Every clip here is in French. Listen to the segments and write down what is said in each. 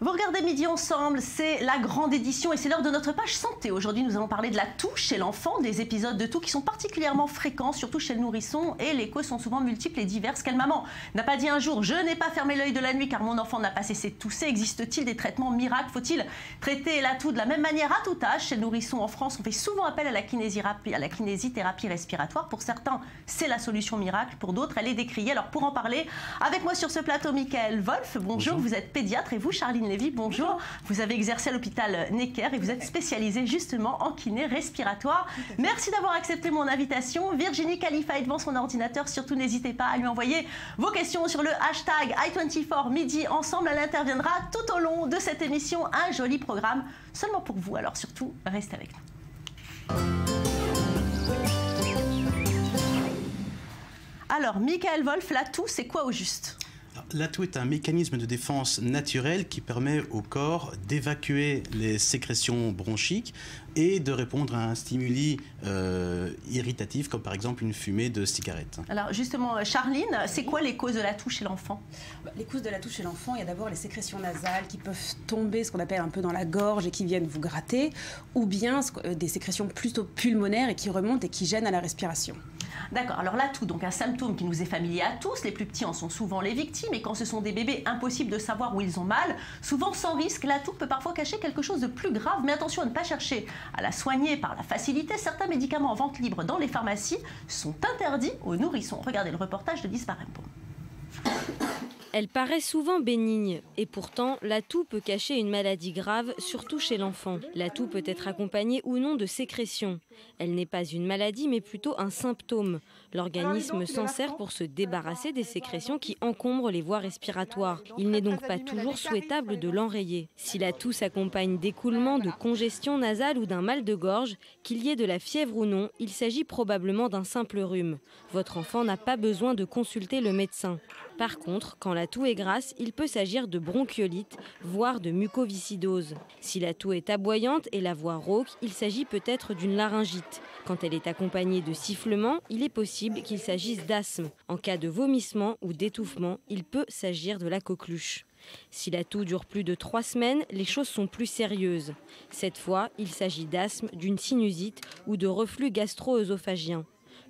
Vous regardez Midi Ensemble, c'est la grande édition et c'est l'heure de notre page santé. Aujourd'hui, nous allons parler de la toux chez l'enfant, des épisodes de toux qui sont particulièrement fréquents, surtout chez le nourrisson, et les causes sont souvent multiples et diverses. Quelle maman n'a pas dit un jour « Je n'ai pas fermé l'œil de la nuit car mon enfant n'a pas cessé de tousser ». Existe-t-il des traitements miracles? Faut-il traiter la toux de la même manière à tout âge? Chez le nourrisson en France, on fait souvent appel à la kinésithérapie respiratoire. Pour certains, c'est la solution miracle. Pour d'autres, elle est décriée. Alors pour en parler, avec moi sur ce plateau, Michael Wolf. Bonjour, vous êtes pédiatre et vous, Charline Lévy, bonjour. Vous avez exercé à l'hôpital Necker et vous êtes spécialisée justement en kiné respiratoire. Merci d'avoir accepté mon invitation. Virginie Khalifa est devant son ordinateur. Surtout, n'hésitez pas à lui envoyer vos questions sur le hashtag i24 Midi Ensemble. Elle interviendra tout au long de cette émission. Un joli programme seulement pour vous. Alors surtout, restez avec nous. Alors, Michael Wolf, la toux, c'est quoi au juste? La toux est un mécanisme de défense naturel qui permet au corps d'évacuer les sécrétions bronchiques et de répondre à un stimuli irritatif, comme par exemple une fumée de cigarette. Alors justement, Charline, c'est quoi les causes de la toux chez l'enfant? Les causes de la toux chez l'enfant, il y a d'abord les sécrétions nasales qui peuvent tomber, ce qu'on appelle un peu dans la gorge et qui viennent vous gratter, ou bien des sécrétions plutôt pulmonaires et qui remontent et qui gênent à la respiration. D'accord, alors la toux, donc un symptôme qui nous est familier à tous, les plus petits en sont souvent les victimes, et quand ce sont des bébés, impossible de savoir où ils ont mal. Souvent sans risque, la toux peut parfois cacher quelque chose de plus grave, mais attention à ne pas chercher à la soigner par la facilité. Certains médicaments en vente libre dans les pharmacies sont interdits aux nourrissons. Regardez le reportage de Lise Parempo. Elle paraît souvent bénigne et pourtant la toux peut cacher une maladie grave, surtout chez l'enfant. La toux peut être accompagnée ou non de sécrétions. Elle n'est pas une maladie mais plutôt un symptôme. L'organisme s'en sert pour se débarrasser des sécrétions qui encombrent les voies respiratoires. Il n'est donc pas toujours souhaitable de l'enrayer. Si la toux s'accompagne d'écoulements, de congestion nasale ou d'un mal de gorge, qu'il y ait de la fièvre ou non, il s'agit probablement d'un simple rhume. Votre enfant n'a pas besoin de consulter le médecin. Par contre, quand la toux est grasse, il peut s'agir de bronchiolite, voire de mucoviscidose. Si la toux est aboyante et la voix rauque, il s'agit peut-être d'une laryngite. Quand elle est accompagnée de sifflements, il est possible qu'il s'agisse d'asthme. En cas de vomissement ou d'étouffement, il peut s'agir de la coqueluche. Si la toux dure plus de 3 semaines, les choses sont plus sérieuses. Cette fois, il s'agit d'asthme, d'une sinusite ou de reflux gastro-œsophagien.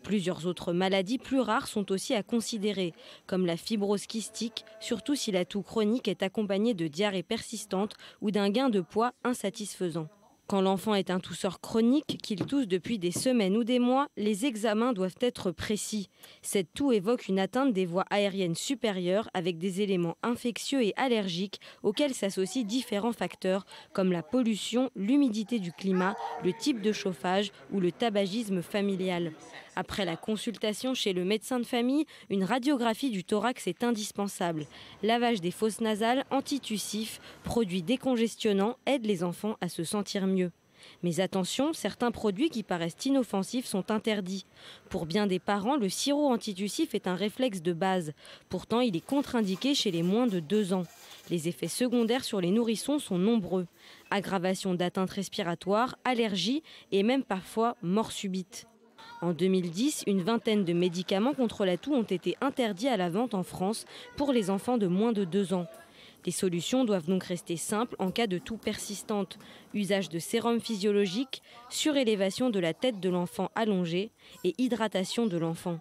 Plusieurs autres maladies plus rares sont aussi à considérer, comme la fibrose kystique, surtout si la toux chronique est accompagnée de diarrhée persistante ou d'un gain de poids insatisfaisant. Quand l'enfant est un tousseur chronique, qu'il tousse depuis des semaines ou des mois, les examens doivent être précis. Cette toux évoque une atteinte des voies aériennes supérieures avec des éléments infectieux et allergiques auxquels s'associent différents facteurs comme la pollution, l'humidité du climat, le type de chauffage ou le tabagisme familial. Après la consultation chez le médecin de famille, une radiographie du thorax est indispensable. Lavage des fosses nasales, antitussifs, produits décongestionnants aident les enfants à se sentir mieux. Mais attention, certains produits qui paraissent inoffensifs sont interdits. Pour bien des parents, le sirop antitussif est un réflexe de base. Pourtant, il est contre-indiqué chez les moins de 2 ans. Les effets secondaires sur les nourrissons sont nombreux. Aggravation d'atteintes respiratoires, allergies et même parfois mort subite. En 2010, une vingtaine de médicaments contre la toux ont été interdits à la vente en France pour les enfants de moins de 2 ans. Les solutions doivent donc rester simples en cas de toux persistante. Usage de sérum physiologique, surélévation de la tête de l'enfant allongée et hydratation de l'enfant.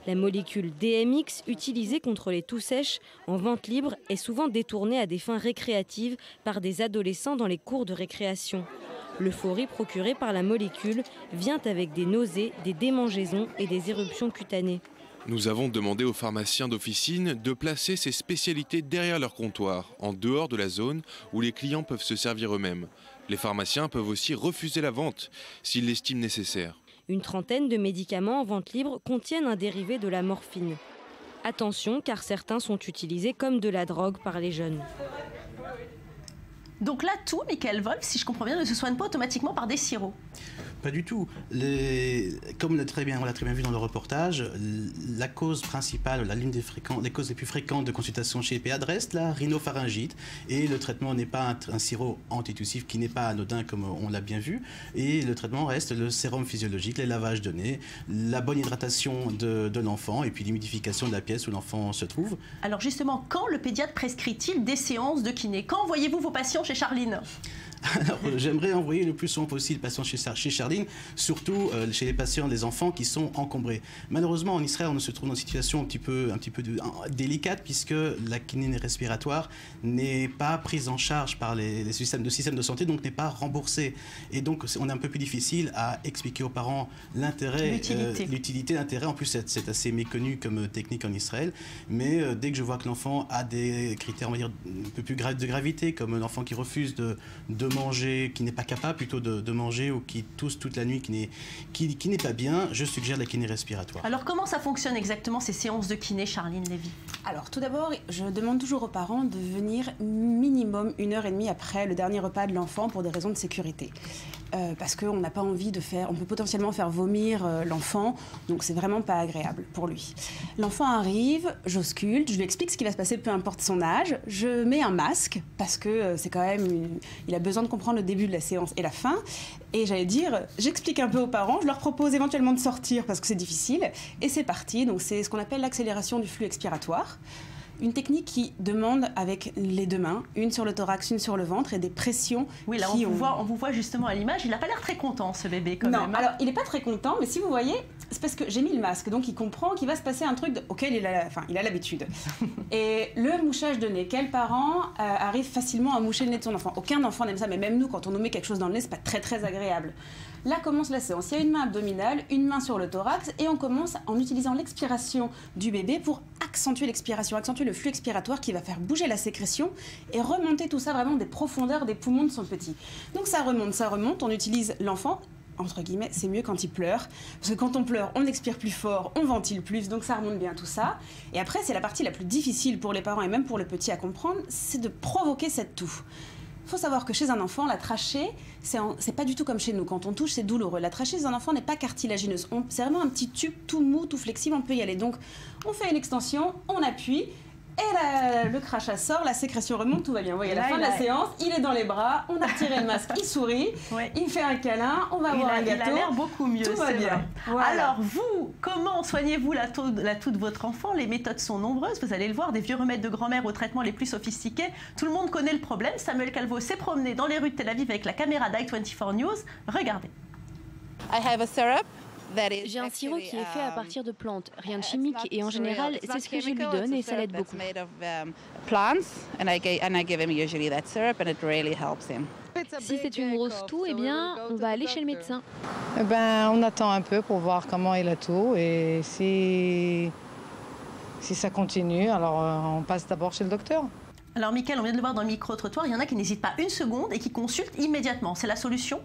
La molécule DMX, utilisée contre les toux sèches en vente libre, est souvent détournée à des fins récréatives par des adolescents dans les cours de récréation. L'euphorie procurée par la molécule vient avec des nausées, des démangeaisons et des éruptions cutanées. Nous avons demandé aux pharmaciens d'officine de placer ces spécialités derrière leur comptoir, en dehors de la zone où les clients peuvent se servir eux-mêmes. Les pharmaciens peuvent aussi refuser la vente s'ils l'estiment nécessaire. Une trentaine de médicaments en vente libre contiennent un dérivé de la morphine. Attention, car certains sont utilisés comme de la drogue par les jeunes. Donc la toux, Michael Wolf, si je comprends bien, ne se soigne pas automatiquement par des sirops. Pas du tout. Comme on l'a très bien vu dans le reportage, la cause principale, les causes les plus fréquentes de consultation chez les pédiatres reste la rhinopharyngite. Et le traitement n'est pas un sirop antitussif qui n'est pas anodin comme on l'a bien vu. Et le traitement reste le sérum physiologique, les lavages de nez, la bonne hydratation de l'enfant et puis l'humidification de la pièce où l'enfant se trouve. Alors justement, quand le pédiatre prescrit-il des séances de kiné? Quand envoyez-vous vos patients chez Charline? Alors, j'aimerais envoyer le plus souvent possible les patients chez Charline, surtout chez les patients, les enfants qui sont encombrés. Malheureusement, en Israël, on se trouve dans une situation un petit peu délicate puisque la kiné respiratoire n'est pas prise en charge par les systèmes de santé, donc n'est pas remboursée. Et donc, on est un peu plus difficile à expliquer aux parents l'intérêt, l'utilité, l'intérêt. En plus, c'est assez méconnu comme technique en Israël. Mais dès que je vois que l'enfant a des critères, on va dire, un peu plus de gravité, comme l'enfant qui refuse de manger, qui n'est pas capable plutôt de manger ou qui tousse toute la nuit, qui n'est pas bien, je suggère la kiné respiratoire. Alors comment ça fonctionne exactement ces séances de kiné, Charline Lévy? Alors tout d'abord, je demande toujours aux parents de venir minimum 1h30 après le dernier repas de l'enfant pour des raisons de sécurité. Parce qu'on n'a pas envie on peut potentiellement faire vomir l'enfant, donc c'est vraiment pas agréable pour lui. L'enfant arrive, j'ausculte, je lui explique ce qui va se passer peu importe son âge, je mets un masque parce que c'est quand même, il a besoin de comprendre le début de la séance et la fin, et j'explique un peu aux parents, je leur propose éventuellement de sortir parce que c'est difficile, et c'est parti, donc c'est ce qu'on appelle l'accélération du flux expiratoire. Une technique qui demande avec les deux mains, une sur le thorax, une sur le ventre et des pressions. Oui, là on vous voit justement à l'image, il n'a pas l'air très content ce bébé quand même. Non, alors il n'est pas très content, mais si vous voyez, c'est parce que j'ai mis le masque, donc il comprend qu'il va se passer un truc auquel il a l'habitude. Et le mouchage de nez, quel parent arrive facilement à moucher le nez de son enfant? Aucun enfant n'aime ça, mais même nous, quand on nous met quelque chose dans le nez, c'est pas très très agréable. Là commence la séance. Il y a une main abdominale, une main sur le thorax et on commence en utilisant l'expiration du bébé pour accentuer l'expiration, accentuer le flux expiratoire qui va faire bouger la sécrétion et remonter tout ça vraiment des profondeurs des poumons de son petit. Donc ça remonte, on utilise l'enfant. Entre guillemets, c'est mieux quand il pleure, parce que quand on pleure, on expire plus fort, on ventile plus, donc ça remonte bien tout ça. Et après, c'est la partie la plus difficile pour les parents et même pour le petit à comprendre, c'est de provoquer cette toux. Il faut savoir que chez un enfant, la trachée, c'est pas du tout comme chez nous. Quand on touche, c'est douloureux. La trachée chez un enfant n'est pas cartilagineuse. C'est vraiment un petit tube tout mou, tout flexible, on peut y aller. Donc, on fait une extension, on appuie, et le crachat sort, la sécrétion remonte, tout va bien. Vous voyez, à la fin de la séance, il est dans les bras, on a retiré le masque, il sourit, il fait un câlin, on va avoir un gâteau. Il a l'air beaucoup mieux, tout va bien. Voilà. Alors vous, comment soignez-vous la toux de votre enfant? Les méthodes sont nombreuses, vous allez le voir, des vieux remèdes de grand-mère aux traitements les plus sophistiqués. Tout le monde connaît le problème. Samuel Calvo s'est promené dans les rues de Tel Aviv avec la caméra d'i24 News. Regardez. J'ai un sirop qui est fait à partir de plantes, rien de chimique, et en général, c'est ce que je lui donne et ça l'aide beaucoup. Si c'est une grosse toux, eh bien, on va aller chez le médecin. On attend un peu pour voir comment est la toux et si ça continue, alors on passe d'abord chez le docteur. Alors Mickaël, on vient de le voir dans le micro-trottoir, il y en a qui n'hésitent pas une seconde et qui consultent immédiatement. C'est la solution?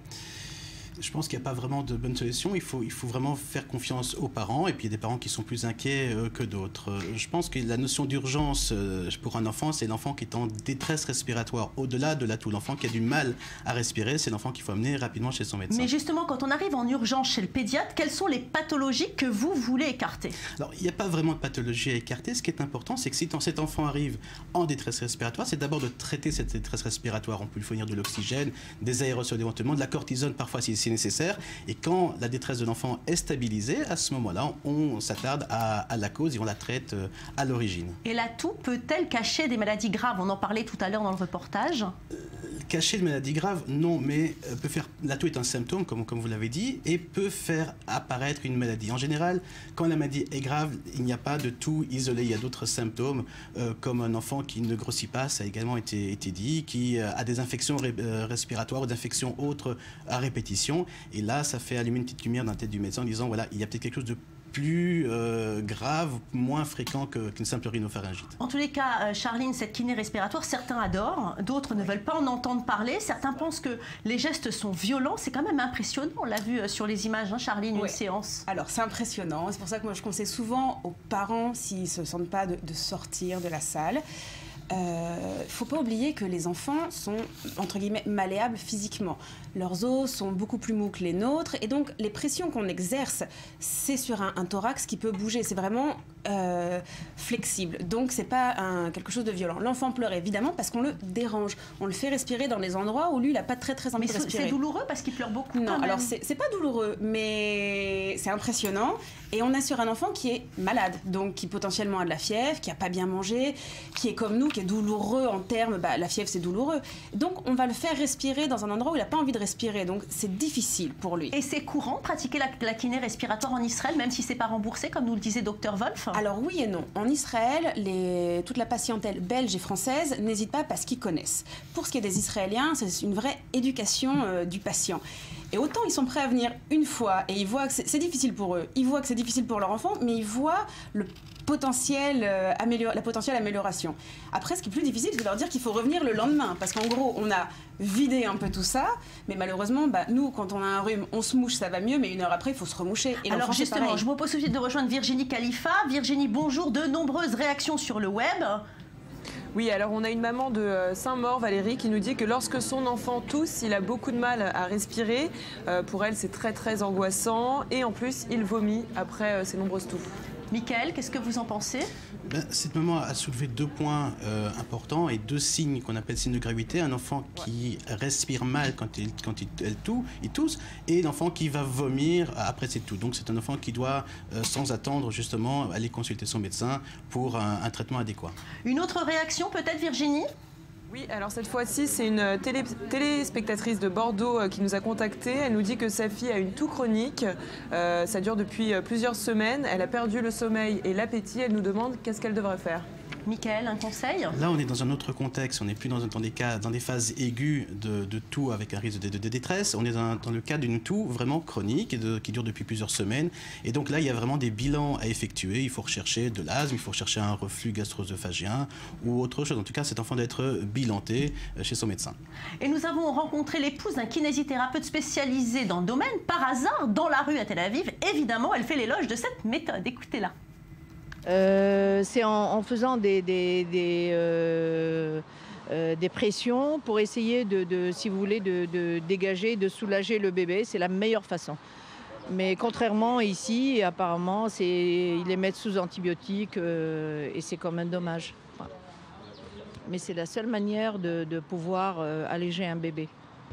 Je pense qu'il n'y a pas vraiment de bonne solution. Il faut vraiment faire confiance aux parents. Et puis, il y a des parents qui sont plus inquiets que d'autres. Je pense que la notion d'urgence pour un enfant, c'est l'enfant qui est en détresse respiratoire. Au-delà de la toux, l'enfant qui a du mal à respirer, c'est l'enfant qu'il faut amener rapidement chez son médecin. Mais justement, quand on arrive en urgence chez le pédiatre, quelles sont les pathologies que vous voulez écarter? Alors, il n'y a pas vraiment de pathologie à écarter. Ce qui est important, c'est que si cet enfant arrive en détresse respiratoire, c'est d'abord de traiter cette détresse respiratoire. On peut lui fournir de l'oxygène, des aérosols éventuellement, de la cortisone parfois si nécessaire. Et quand la détresse de l'enfant est stabilisée, à ce moment-là, on s'attarde à la cause et on la traite à l'origine. Et la toux peut-elle cacher des maladies graves? On en parlait tout à l'heure dans le reportage. Cacher une maladie grave, non, mais la toux est un symptôme, comme vous l'avez dit, et peut faire apparaître une maladie. En général, quand la maladie est grave, il n'y a pas de toux isolée. Il y a d'autres symptômes, comme un enfant qui ne grossit pas, ça a également été dit, qui a des infections respiratoires ou des infections autres à répétition. Et là, ça fait allumer une petite lumière dans la tête du médecin en disant, voilà, il y a peut-être quelque chose de plus grave, moins fréquent qu'une simple rhinopharyngite. En tous les cas, Charline, cette kiné respiratoire, certains adorent, d'autres ne veulent pas en entendre parler, certains pensent que les gestes sont violents, c'est quand même impressionnant, on l'a vu sur les images, hein, Charline, une séance. Alors c'est impressionnant, c'est pour ça que moi je conseille souvent aux parents, s'ils ne se sentent pas de sortir de la salle. faut pas oublier que les enfants sont, entre guillemets, malléables physiquement. Leurs os sont beaucoup plus mous que les nôtres, et donc les pressions qu'on exerce, c'est sur un thorax qui peut bouger. C'est vraiment flexible, donc c'est pas quelque chose de violent. L'enfant pleure évidemment parce qu'on le dérange. On le fait respirer dans des endroits où lui, il n'a pas très envie de respirer. C'est douloureux parce qu'il pleure beaucoup. Non, alors c'est pas douloureux, mais c'est impressionnant. Et on est sur un enfant qui est malade, donc qui potentiellement a de la fièvre, qui n'a pas bien mangé, qui est comme nous, qui est douloureux en termes, la fièvre c'est douloureux. Donc on va le faire respirer dans un endroit où il n'a pas envie de respirer, donc c'est difficile pour lui. Et c'est courant de pratiquer la kiné respiratoire en Israël, même si c'est pas remboursé, comme nous le disait Dr Wolf? Alors oui et non. En Israël, toute la patientèle belge et française n'hésite pas parce qu'ils connaissent. Pour ce qui est des Israéliens, c'est une vraie éducation du patient. Et autant ils sont prêts à venir une fois et ils voient que c'est difficile pour eux, ils voient que c'est difficile pour leur enfant, mais ils voient la potentielle amélioration. Après, ce qui est plus difficile, c'est de leur dire qu'il faut revenir le lendemain, parce qu'en gros, on a vidé un peu tout ça, mais malheureusement, nous, quand on a un rhume, on se mouche, ça va mieux, mais une heure après, il faut se remoucher. Et alors justement, je vous propose aussi de rejoindre Virginie Khalifa. Virginie, bonjour. De nombreuses réactions sur le web. Oui, alors on a une maman de Saint-Maur, Valérie, qui nous dit que lorsque son enfant tousse, il a beaucoup de mal à respirer. Pour elle, c'est très angoissant. Et en plus, il vomit après ces nombreuses touffes. Michael, qu'est-ce que vous en pensez? Cette maman a soulevé 2 points importants et 2 signes qu'on appelle signes de gravité. Un enfant qui respire mal quand il tousse, et l'enfant qui va vomir après ses toux. Donc c'est un enfant qui doit, sans attendre justement, aller consulter son médecin pour un traitement adéquat. Une autre réaction peut-être, Virginie? Oui, alors cette fois-ci, c'est une téléspectatrice de Bordeaux qui nous a contactés. Elle nous dit que sa fille a une toux chronique. Ça dure depuis plusieurs semaines. Elle a perdu le sommeil et l'appétit. Elle nous demande qu'est-ce qu'elle devrait faire. Michael, un conseil? Là, on est dans un autre contexte. On n'est plus dans des phases aiguës de toux avec un risque de détresse. On est dans le cas d'une toux vraiment chronique qui dure depuis plusieurs semaines. Et donc là, il y a vraiment des bilans à effectuer. Il faut rechercher de l'asthme, il faut rechercher un reflux gastro-œsophagien ou autre chose. En tout cas, cet enfant doit être bilanté chez son médecin. Et nous avons rencontré l'épouse d'un kinésithérapeute spécialisé dans le domaine, par hasard, dans la rue à Tel Aviv. Évidemment, elle fait l'éloge de cette méthode. Écoutez-la. C'est en faisant des pressions pour essayer si vous voulez, de dégager, de soulager le bébé. C'est la meilleure façon. Mais contrairement ici, apparemment, ils les mettent sous antibiotiques et c'est quand même dommage. Mais c'est la seule manière de pouvoir alléger un bébé.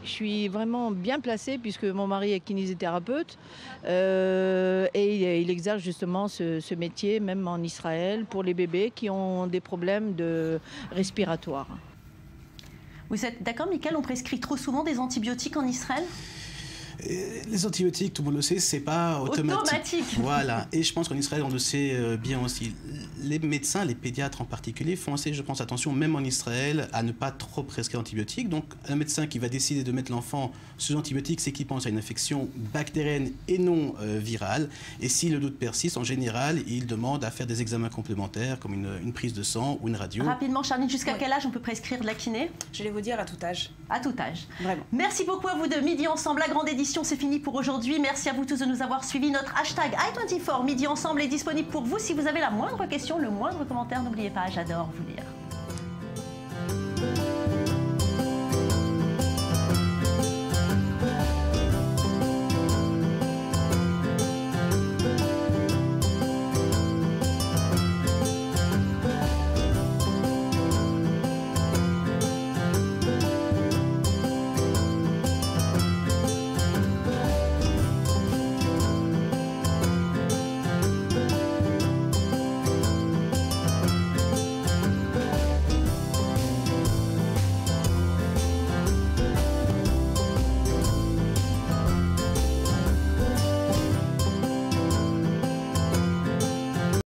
Je suis vraiment bien placée puisque mon mari est kinésithérapeute et il exerce justement ce métier même en Israël pour les bébés qui ont des problèmes respiratoires. Vous êtes d'accord, Michael, on prescrit trop souvent des antibiotiques en Israël? Les antibiotiques, tout le monde le sait, c'est pas automatique. Voilà. Et je pense qu'en Israël, on le sait bien aussi. Les médecins, les pédiatres en particulier, font assez, je pense, attention, même en Israël, à ne pas trop prescrire antibiotiques. Donc, un médecin qui va décider de mettre l'enfant sous antibiotiques, c'est qu'il pense à une infection bactérienne et non virale. Et si le doute persiste, en général, il demande à faire des examens complémentaires, comme une prise de sang ou une radio. Rapidement, Charline, jusqu'à quel âge on peut prescrire de la kiné? Je vais vous dire à tout âge. À tout âge. Vraiment. Merci beaucoup à vous deux. Midi Ensemble, la grande édition, c'est fini pour aujourd'hui. Merci à vous tous de nous avoir suivis. Notre hashtag i24 Midi Ensemble est disponible pour vous. Si vous avez la moindre question, le moindre commentaire, n'oubliez pas, j'adore vous lire.